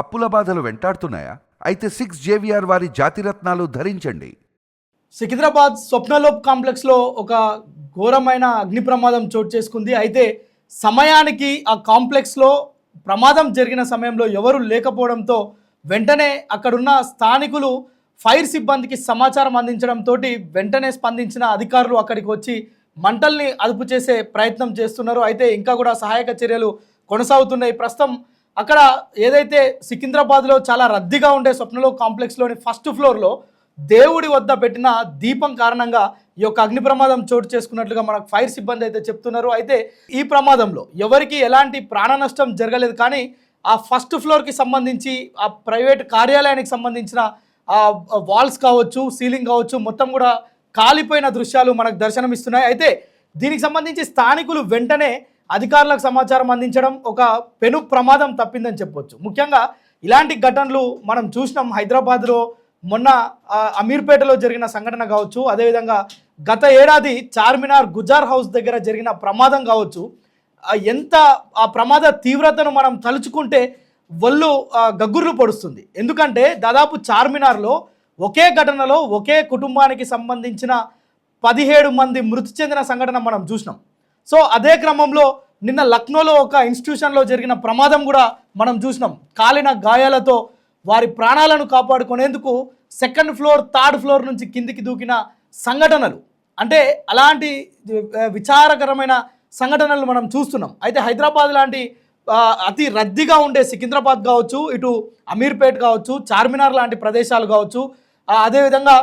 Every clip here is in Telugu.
అప్పుల బాధలు వెంటాడుతున్నాయా? అయితే 6 JVR వారి జాతిరత్నాలు ధరించండి. సికింద్రాబాద్ స్వప్నలోప్ కాంప్లెక్స్లో ఒక ఘోరమైన అగ్ని ప్రమాదం చోటు చేసుకుంది. అయితే సమయానికి ఆ కాంప్లెక్స్లో ప్రమాదం జరిగిన సమయంలో ఎవరు లేకపోవడంతో వెంటనే అక్కడున్న స్థానికులు ఫైర్ సిబ్బందికి సమాచారం అందించడంతో వెంటనే స్పందించిన అధికారులు అక్కడికి వచ్చి మంటల్ని అదుపు చేసే ప్రయత్నం చేస్తున్నారు. అయితే ఇంకా కూడా సహాయక చర్యలు కొనసాగుతున్నాయి. ప్రస్తుతం అక్కడ ఏదైతే సికింద్రాబాద్లో చాలా రద్దీగా ఉండే స్వప్నలోప్ కాంప్లెక్స్లోని ఫస్ట్ ఫ్లోర్లో దేవుడి వద్ద పెట్టిన దీపం కారణంగా ఈ యొక్క అగ్ని ప్రమాదం చోటు చేసుకున్నట్లుగా మనకు ఫైర్ సిబ్బంది అయితే చెప్తున్నారు. అయితే ఈ ప్రమాదంలో ఎవరికి ఎలాంటి ప్రాణ నష్టం జరగలేదు. కానీ ఆ ఫస్ట్ ఫ్లోర్కి సంబంధించి ఆ ప్రైవేట్ కార్యాలయానికి సంబంధించిన ఆ వాల్స్ కావచ్చు, సీలింగ్ కావచ్చు, మొత్తం కూడా కాలిపోయిన దృశ్యాలు మనకు దర్శనమిస్తున్నాయి. అయితే దీనికి సంబంధించి స్థానికులు వెంటనే అధికారులకు సమాచారం అందించడం ఒక పెను ప్రమాదం తప్పిందని చెప్పొచ్చు. ముఖ్యంగా ఇలాంటి ఘటనలు మనం చూసినాం. హైదరాబాద్లో మొన్న అమీర్పేటలో జరిగిన సంఘటన కావచ్చు, అదేవిధంగా గత ఏడాది చార్మినార్ గుజార్ హౌస్ దగ్గర జరిగిన ప్రమాదం కావచ్చు. ఎంత ఆ ప్రమాద తీవ్రతను మనం తలుచుకుంటే ఒళ్ళు గగ్గుర్లు పొడుస్తుంది. ఎందుకంటే దాదాపు చార్మినార్లో ఒకే ఘటనలో ఒకే కుటుంబానికి సంబంధించిన 17 మంది మృతి చెందిన సంఘటన మనం చూసినాం. సో అదే క్రమంలో నిన్న లక్నోలో ఒక ఇన్స్టిట్యూషన్లో జరిగిన ప్రమాదం కూడా మనం చూసినాం. కాలిన గాయాలతో వారి ప్రాణాలను కాపాడుకునేందుకు సెకండ్ ఫ్లోర్, థర్డ్ ఫ్లోర్ నుంచి కిందికి దూకిన సంఘటనలు, అంటే అలాంటి విచారకరమైన సంఘటనలు మనం చూస్తున్నాం. అయితే హైదరాబాద్ లాంటి అతి రద్దీగా ఉండే సికింద్రాబాద్ కావచ్చు, ఇటు అమీర్పేట్ కావచ్చు, చార్మినార్ లాంటి ప్రదేశాలు కావచ్చు, అదేవిధంగా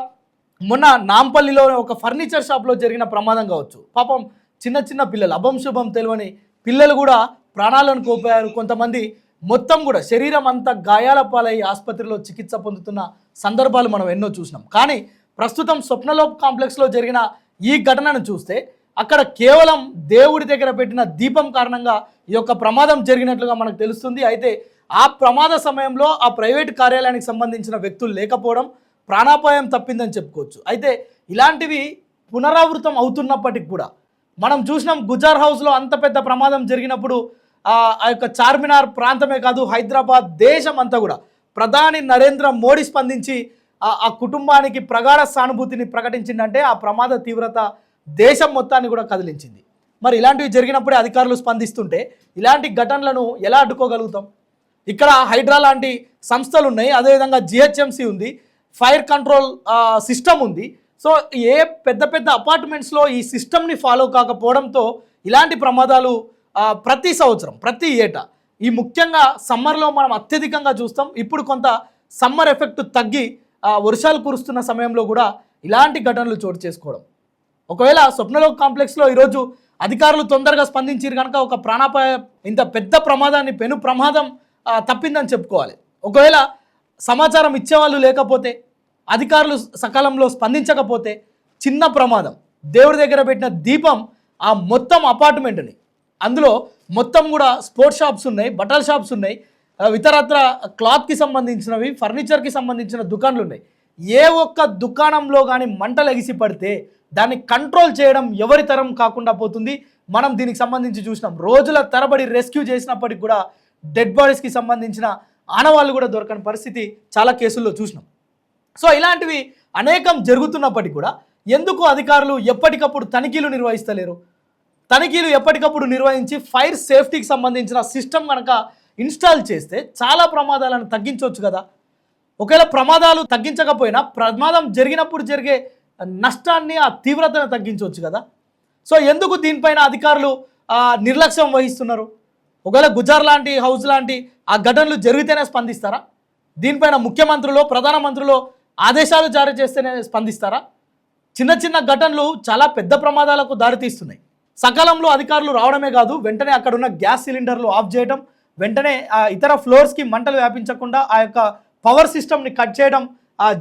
మొన్న నాంపల్లిలో ఒక ఫర్నిచర్ షాప్లో జరిగిన ప్రమాదం కావచ్చు. పాపం చిన్న చిన్న పిల్లలు, అభం శుభం తెలియని పిల్లలు కూడా ప్రాణాలను కోల్పోయారు. కొంతమంది మొత్తం కూడా శరీరం అంతా గాయాల పాలై ఆసుపత్రిలో చికిత్స పొందుతున్న సందర్భాలు మనం ఎన్నో చూసినాం. కానీ ప్రస్తుతం స్వప్నలోప్ కాంప్లెక్స్లో జరిగిన ఈ ఘటనను చూస్తే అక్కడ కేవలం దేవుడి దగ్గర పెట్టిన దీపం కారణంగా ఈ యొక్క ప్రమాదం జరిగినట్లుగా మనకు తెలుస్తుంది. అయితే ఆ ప్రమాద సమయంలో ఆ ప్రైవేట్ కార్యాలయానికి సంబంధించిన వ్యక్తులు లేకపోవడం ప్రాణాపాయం తప్పిందని చెప్పుకోవచ్చు. అయితే ఇలాంటివి పునరావృతం అవుతున్నప్పటికి కూడా మనం చూసినాం, గుజార్ హౌస్లో అంత పెద్ద ప్రమాదం జరిగినప్పుడు ఆ యొక్క చార్మినార్ ప్రాంతమే కాదు, హైదరాబాద్ దేశం అంతా కూడా ప్రధాని నరేంద్ర మోడీ స్పందించి ఆ కుటుంబానికి ప్రగాఢ సానుభూతిని ప్రకటించిందంటే ఆ ప్రమాద తీవ్రత దేశం మొత్తాన్ని కూడా కదిలించింది. మరి ఇలాంటివి జరిగినప్పుడే అధికారులు స్పందిస్తుంటే ఇలాంటి ఘటనలను ఎలా అడ్డుకోగలుగుతాం? ఇక్కడ హైడ్రా లాంటి సంస్థలు ఉన్నాయి, అదేవిధంగా GHMC ఉంది, ఫైర్ కంట్రోల్ సిస్టమ్ ఉంది. సో ఏ పెద్ద పెద్ద అపార్ట్మెంట్స్లో ఈ సిస్టమ్ని ఫాలో కాకపోవడంతో ఇలాంటి ప్రమాదాలు ప్రతి సంవత్సరం, ప్రతి ఏటా, ఈ ముఖ్యంగా సమ్మర్లో మనం అత్యధికంగా చూస్తాం. ఇప్పుడు కొంత సమ్మర్ ఎఫెక్ట్ తగ్గి వర్షాలు కురుస్తున్న సమయంలో కూడా ఇలాంటి ఘటనలు చోటు చేసుకోవడం. ఒకవేళ స్వప్నలోప్ కాంప్లెక్స్లో ఈరోజు అధికారులు తొందరగా స్పందించారు కనుక ఒక ప్రాణాపాయ ఇంత పెద్ద ప్రమాదాన్ని, పెను ప్రమాదం తప్పిందని చెప్పుకోవాలి. ఒకవేళ సమాచారం ఇచ్చేవాళ్ళు లేకపోతే, అధికారులు సకాలంలో స్పందించకపోతే చిన్న ప్రమాదం, దేవుడి దగ్గర పెట్టిన దీపం ఆ మొత్తం అపార్ట్మెంట్ని, అందులో మొత్తం కూడా స్పోర్ట్స్ షాప్స్ ఉన్నాయి, బట్టల షాప్స్ ఉన్నాయి, ఇతరత్ర క్లాత్కి సంబంధించినవి, ఫర్నిచర్కి సంబంధించిన దుకాణాలు ఉన్నాయి. ఏ ఒక్క దుకాణంలో కానీ మంటలు ఎగిసి పడితే దాన్ని కంట్రోల్ చేయడం ఎవరి తరం కాకుండా పోతుంది. మనం దీనికి సంబంధించి చూసినాం, రోజుల తరబడి రెస్క్యూ చేసినప్పటికి కూడా డెడ్ బాడీస్కి సంబంధించిన ఆనవాళ్ళు కూడా దొరకని పరిస్థితి చాలా కేసుల్లో చూసినాం. సో ఇలాంటివి అనేకం జరుగుతున్నప్పటికీ కూడా ఎందుకు అధికారులు ఎప్పటికప్పుడు తనిఖీలు నిర్వహిస్తలేరు? తనిఖీలు ఎప్పటికప్పుడు నిర్వహించి ఫైర్ సేఫ్టీకి సంబంధించిన సిస్టమ్ కనుక ఇన్స్టాల్ చేస్తే చాలా ప్రమాదాలను తగ్గించవచ్చు కదా. ఒకవేళ ప్రమాదాలు తగ్గించకపోయినా ప్రమాదం జరిగినప్పుడు జరిగే నష్టాన్ని, ఆ తీవ్రతను తగ్గించవచ్చు కదా. సో ఎందుకు దీనిపైన అధికారులు నిర్లక్ష్యం వహిస్తున్నారు? ఒకవేళ గుజార్ లాంటి హౌస్ లాంటి ఆ ఘటనలు జరిగితేనే స్పందిస్తారా? దీనిపైన ముఖ్యమంత్రులు, ప్రధానమంత్రులు ఆదేశాలు జారీ చేస్తేనే స్పందిస్తారా? చిన్న చిన్న ఘటనలు చాలా పెద్ద ప్రమాదాలకు దారితీస్తున్నాయి. సకాలంలో అధికారులు రావడమే కాదు, వెంటనే అక్కడున్న గ్యాస్ సిలిండర్లు ఆఫ్ చేయడం, వెంటనే ఇతర ఫ్లోర్స్కి మంటలు వ్యాపించకుండా ఆ యొక్క పవర్ సిస్టమ్ని కట్ చేయడం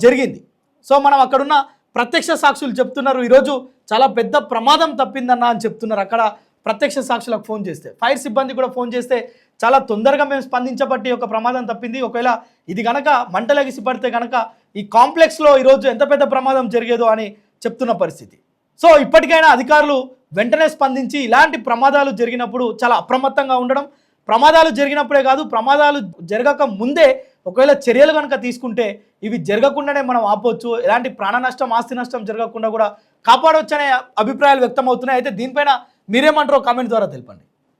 జరిగింది. సో మనం అక్కడున్న ప్రత్యక్ష సాక్షులు చెప్తున్నారు, ఈరోజు చాలా పెద్ద ప్రమాదం తప్పిందన్న అని చెప్తున్నారు. అక్కడ ప్రత్యక్ష సాక్షులకు ఫోన్ చేస్తే, ఫైర్ సిబ్బంది కూడా ఫోన్ చేస్తే చాలా తొందరగా మేము స్పందించబట్టి ఒక ప్రమాదం తప్పింది. ఒకవేళ ఇది కనుక మంటలెగిసి పడితే కనుక ఈ కాంప్లెక్స్లో ఈరోజు ఎంత పెద్ద ప్రమాదం జరిగేదో అని చెప్తున్న పరిస్థితి. సో ఇప్పటికైనా అధికారులు వెంటనే స్పందించి ఇలాంటి ప్రమాదాలు జరిగినప్పుడు చాలా అప్రమత్తంగా ఉండడం, ప్రమాదాలు జరిగినప్పుడే కాదు, ప్రమాదాలు జరగక ముందే ఒకవేళ చర్యలు కనుక తీసుకుంటే ఇవి జరగకుండానే మనం ఆపొచ్చు, ఎలాంటి ప్రాణ నష్టం ఆస్తి నష్టం జరగకుండా కూడా కాపాడవచ్చు అనే అభిప్రాయాలు వ్యక్తం అవుతున్నాయి. అయితే దీనిపైన మీరేమంటారో కామెంట్ ద్వారా తెలపండి.